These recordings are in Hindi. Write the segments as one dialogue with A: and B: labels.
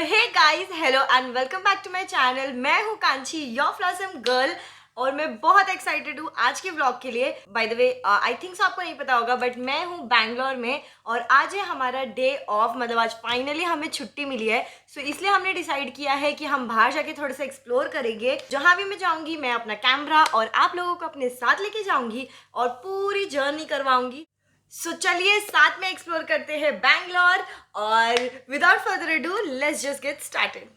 A: Hey guys, hello and welcome back to my channel. मैं हूँ कांची, योर फ्लॉसम गर्ल, और मैं बहुत एक्साइटेड हूँ आज के व्लॉग के लिए। By the way, I think so आपको नहीं पता होगा बट मैं हूँ बैंगलोर में और आज है हमारा डे ऑफ। मतलब आज फाइनली हमें छुट्टी मिली है। सो इसलिए हमने डिसाइड किया है कि हम बाहर जाके थोड़ा सा एक्सप्लोर करेंगे। जहाँ भी मैं जाऊँगी मैं अपना कैमरा और आप लोगों को अपने साथ लेके जाऊँगी और पूरी जर्नी करवाऊँगी। सो चलिए साथ में एक्सप्लोर करते हैं बैंगलोर, और without further ado let's just get started.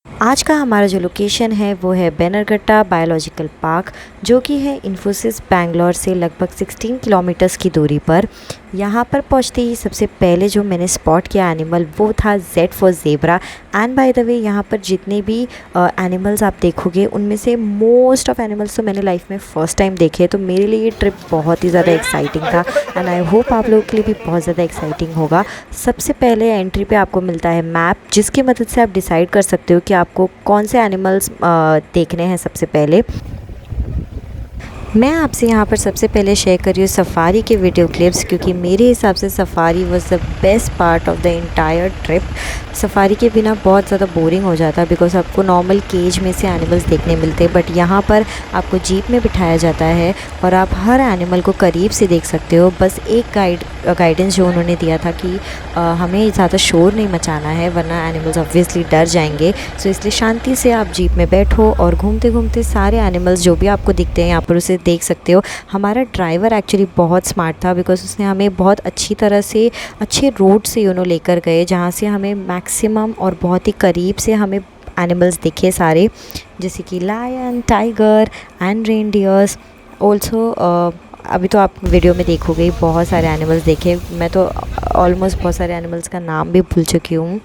B: आज का हमारा जो लोकेशन है वो है बैनरघट्टा बायोलॉजिकल पार्क, जो कि है इन्फोसिस बैंगलोर से लगभग 16 किलोमीटर्स की दूरी पर। यहाँ पर पहुँचते ही सबसे पहले जो मैंने स्पॉट किया एनिमल वो था Z for zebra. And by the way, यहाँ पर जितने भी एनिमल्स आप देखोगे उनमें से मोस्ट ऑफ एनिमल्स तो मैंने लाइफ में फ़र्स्ट टाइम देखे, तो मेरे लिए ये ट्रिप बहुत ही ज़्यादा एक्साइटिंग था एंड आई होप आप लोगों के लिए भी बहुत ज़्यादा एक्साइटिंग होगा। सबसे पहले एंट्री पे आपको मिलता है मैप, जिसकी मदद से आप डिसाइड कर सकते हो कि आपको कौन से एनिमल्स देखने हैं। सबसे पहले मैं आपसे यहाँ पर सबसे पहले शेयर कर रही हूँ सफ़ारी के वीडियो क्लिप्स, क्योंकि मेरे हिसाब से Safari was the best part of the entire trip. Safari के बिना बहुत ज़्यादा बोरिंग हो जाता बिकॉज आपको नॉर्मल केज में से एनिमल्स देखने मिलते, बट यहाँ पर आपको जीप में बिठाया जाता है और आप हर एनिमल को करीब से देख सकते हो। बस एक गाइडेंस जो उन्होंने दिया था कि हमें ज़्यादा शोर नहीं मचाना है वरना एनिमल्स ऑब्वियसली डर जाएंगे। सो इसलिए शांति से आप जीप में बैठो और घूमते घूमते सारे एनिमल्स जो भी आपको दिखते हैं यहाँ पर उसे देख सकते हो। हमारा ड्राइवर एक्चुअली बहुत स्मार्ट था बिकॉज उसने हमें बहुत अच्छी तरह से अच्छे रोड से लेकर गए, जहाँ से हमें मैक्सिमम और बहुत ही करीब से हमें एनिमल्स दिखे सारे, जैसे कि lion, tiger and reindeers also. अभी तो आप वीडियो में देखोगे बहुत सारे एनिमल्स देखे। मैं तो ऑलमोस्ट बहुत सारे एनिमल्स का नाम भी भूल चुकी हूँ।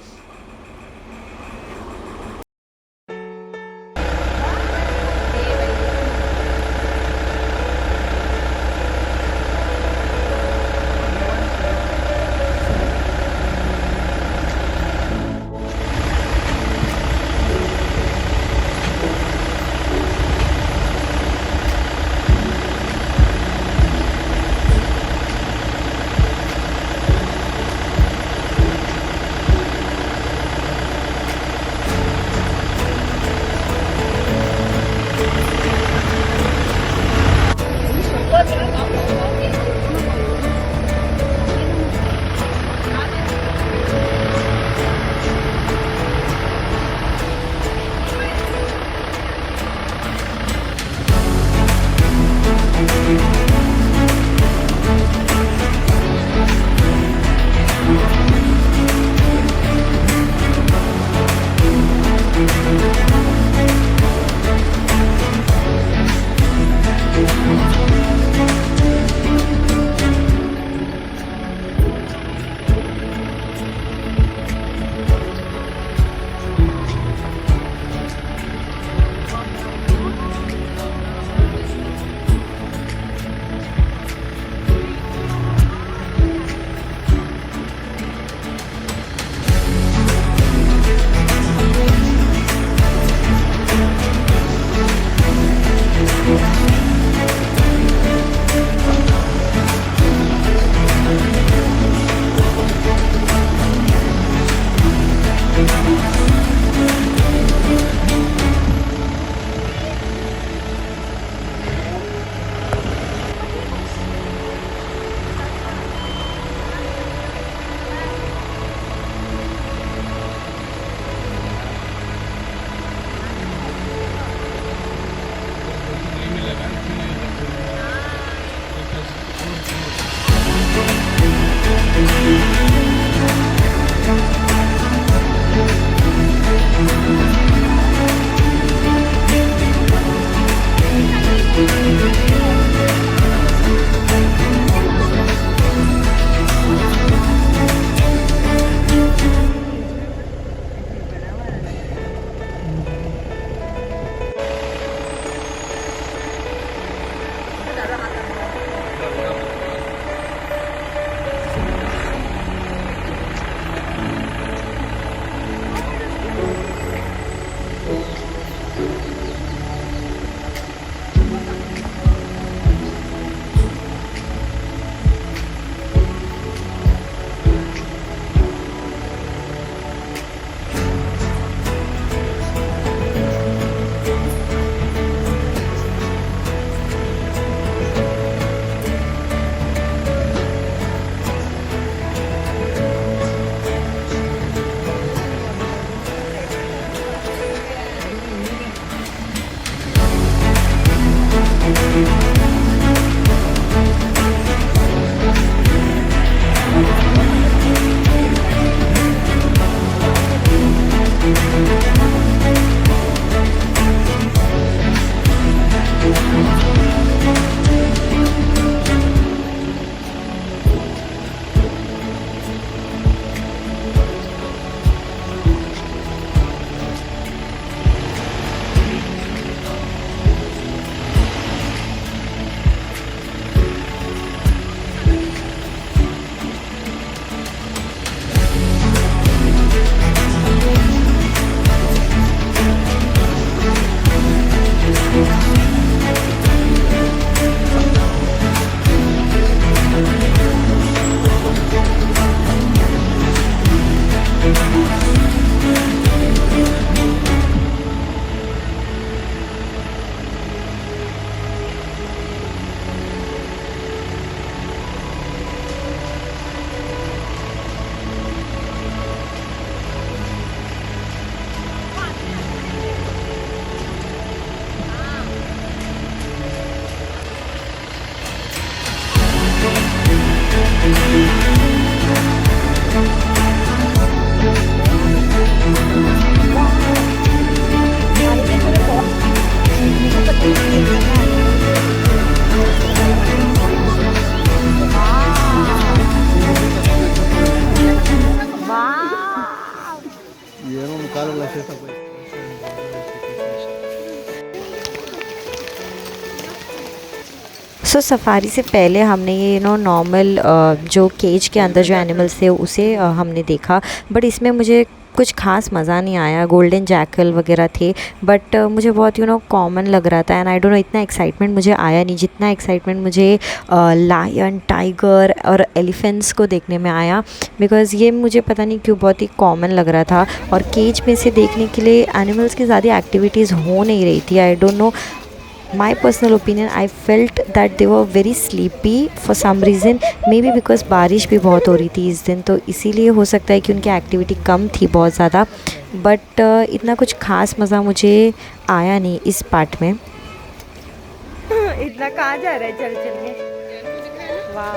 C: Lasciate questo.
B: सो सफारी से पहले हमने ये नॉर्मल जो केज के अंदर जो एनिमल्स थे उसे हमने देखा, बट इसमें मुझे कुछ खास मज़ा नहीं आया। गोल्डन जैकल वगैरह थे, बट मुझे बहुत कॉमन लग रहा था, एंड आई डोंट नो इतना एक्साइटमेंट मुझे आया नहीं जितना एक्साइटमेंट मुझे लायन, टाइगर और एलिफेंट्स को देखने में आया, बिकॉज़ ये मुझे पता नहीं क्यों बहुत ही कॉमन लग रहा था। और केज में से देखने के लिए एनिमल्स की ज़्यादा एक्टिविटीज़ हो नहीं रही थी। I don't know, my personal opinion, I felt that they were very sleepy for some reason, maybe because बारिश भी बहुत हो रही थी इस दिन, तो इसीलिए हो सकता है कि उनकी एक्टिविटी कम थी बहुत ज़्यादा, बट इतना कुछ खास मज़ा मुझे आया नहीं इस पार्ट में।
A: इतना कहाँ जा रहा है चल चल के? वाह,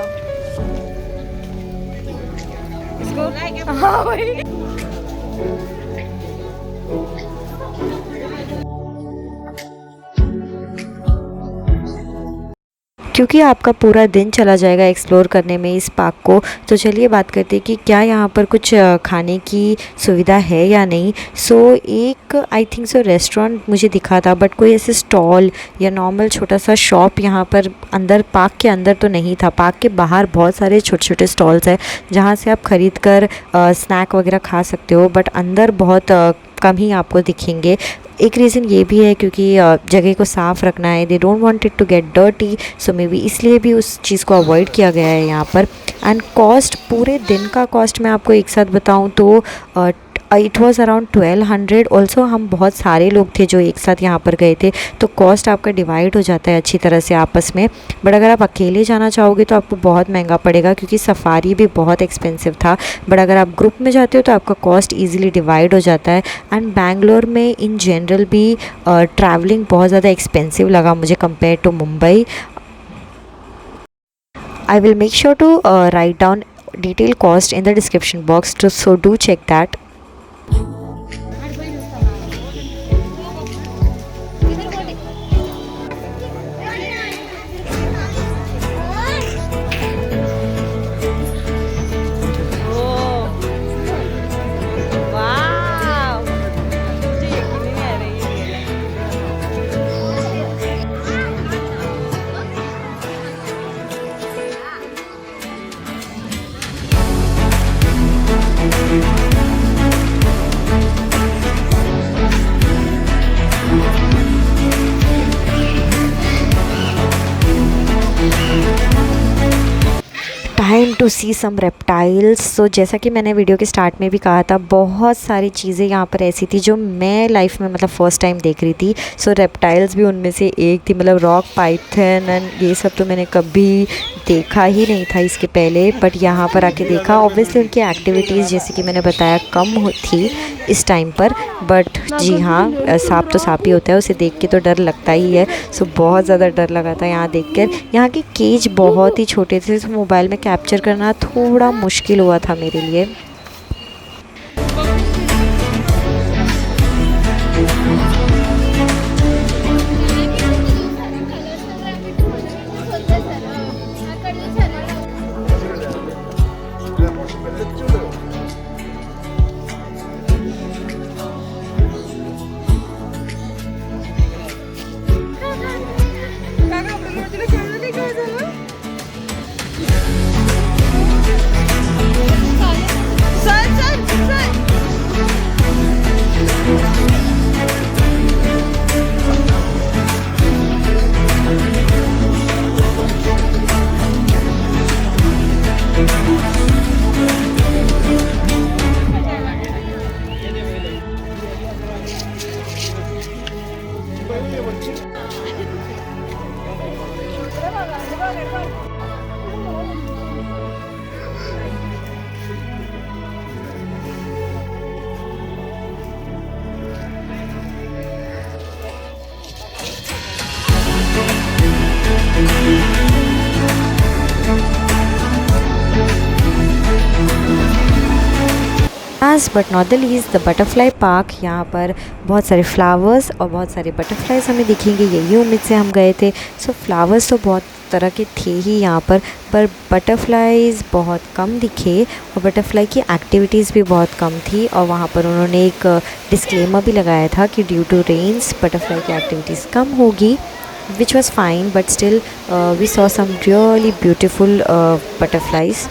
A: इसको हाँ भाई।
B: क्योंकि आपका पूरा दिन चला जाएगा एक्सप्लोर करने में इस पार्क को, तो चलिए बात करते हैं कि क्या यहाँ पर कुछ खाने की सुविधा है या नहीं। सो एक आई थिंक सो रेस्टोरेंट मुझे दिखा था, बट कोई ऐसे स्टॉल या नॉर्मल छोटा सा शॉप यहाँ पर अंदर पार्क के अंदर तो नहीं था। पार्क के बाहर बहुत सारे छोटे छोटे स्टॉल्स हैं जहाँ से आप ख़रीद कर स्नैक वगैरह खा सकते हो, बट अंदर बहुत कम ही आपको दिखेंगे। एक रीज़न ये भी है क्योंकि जगह को साफ़ रखना है, they don't want it to get dirty, so maybe इसलिए भी उस चीज़ को अवॉइड किया गया है यहाँ पर। एंड कॉस्ट, पूरे दिन का कॉस्ट मैं आपको एक साथ बताऊँ तो इट वॉज़ अराउंड 1200। ऑल्सो हम बहुत सारे लोग थे जो एक साथ यहाँ पर गए थे, तो कॉस्ट आपका डिवाइड हो जाता है अच्छी तरह से आपस में। बट अगर आप अकेले जाना चाहोगे तो आपको बहुत महंगा पड़ेगा क्योंकि सफारी भी बहुत एक्सपेंसिव था, बट अगर आप ग्रुप में जाते हो तो आपका कॉस्ट ईजिली डिवाइड हो जाता है। एंड बैंगलोर में इन जनरल भी ट्रैवलिंग बहुत ज़्यादा एक्सपेंसिव लगा मुझे compare to Mumbai. I will make sure to write down detailed cost in the description box, so do check that. Time to see some reptiles. So जैसा कि मैंने वीडियो के स्टार्ट में भी कहा था, बहुत सारी चीज़ें यहाँ पर ऐसी थी जो मैं लाइफ में मतलब फ़र्स्ट टाइम देख रही थी। सो रेप्टाइल्स भी उनमें से एक थी, मतलब रॉक पाइथन एंड ये सब तो मैंने कभी देखा ही नहीं था इसके पहले, बट यहाँ पर आके देखा। ऑब्वियसली उनकी एक्टिविटीज़ जैसे कि मैंने बताया कम थी इस टाइम पर, बट जी हाँ, सांप तो सांप ही होता है, उसे देख के तो डर लगता ही है। सो बहुत ज़्यादा डर लगा था यहाँ देखकर। यहाँ के केज बहुत ही छोटे थे, तो मोबाइल में कैप्चर करना थोड़ा मुश्किल हुआ था मेरे लिए। Last but not the least the butterfly park. यहाँ पर बहुत सारे फ्लावर्स और बहुत सारे बटरफ्लाइज हमें दिखेंगे, यही उम्मीद से हम गए थे। सो फ्लावर्स तो बहुत तरह के थे ही यहाँ पर बटरफ्लाइज़ बहुत कम दिखे और बटरफ्लाई की एक्टिविटीज़ भी बहुत कम थी। और वहाँ पर उन्होंने एक डिस्क्लेमर भी लगाया था कि ड्यू टू रेन्स बटरफ्लाई की एक्टिविटीज़ कम होगी, which was fine, but still we saw some really beautiful butterflies.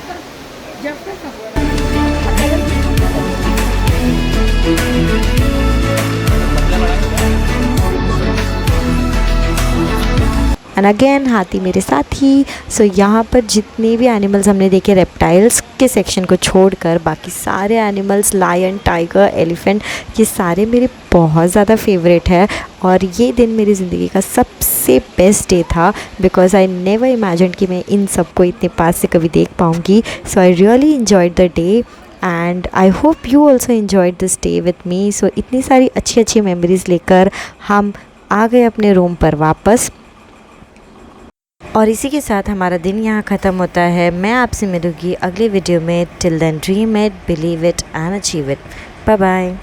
B: And again हाथी मेरे साथ ही। सो यहाँ पर जितने भी एनिमल्स हमने देखे रेप्टाइल्स के सेक्शन को छोड़कर, बाकी सारे एनिमल्स लायन, टाइगर, एलिफेंट, ये सारे मेरे बहुत ज़्यादा फेवरेट है। और ये दिन मेरी ज़िंदगी का सबसे बेस्ट डे था बिकॉज आई नेवर इमेजिन्ड कि मैं इन सबको इतने पास से कभी देख पाऊँगी। So I really enjoyed the day and I hope you also enjoyed this day with me. So इतनी सारी अच्छी अच्छी मेमोरीज़ लेकर हम आ गए अपने रूम पर वापस। और इसी के साथ हमारा दिन यहाँ ख़त्म होता है। मैं आपसे मिलूँगी अगले वीडियो में। Till then dream it, believe it and achieve it. Bye bye.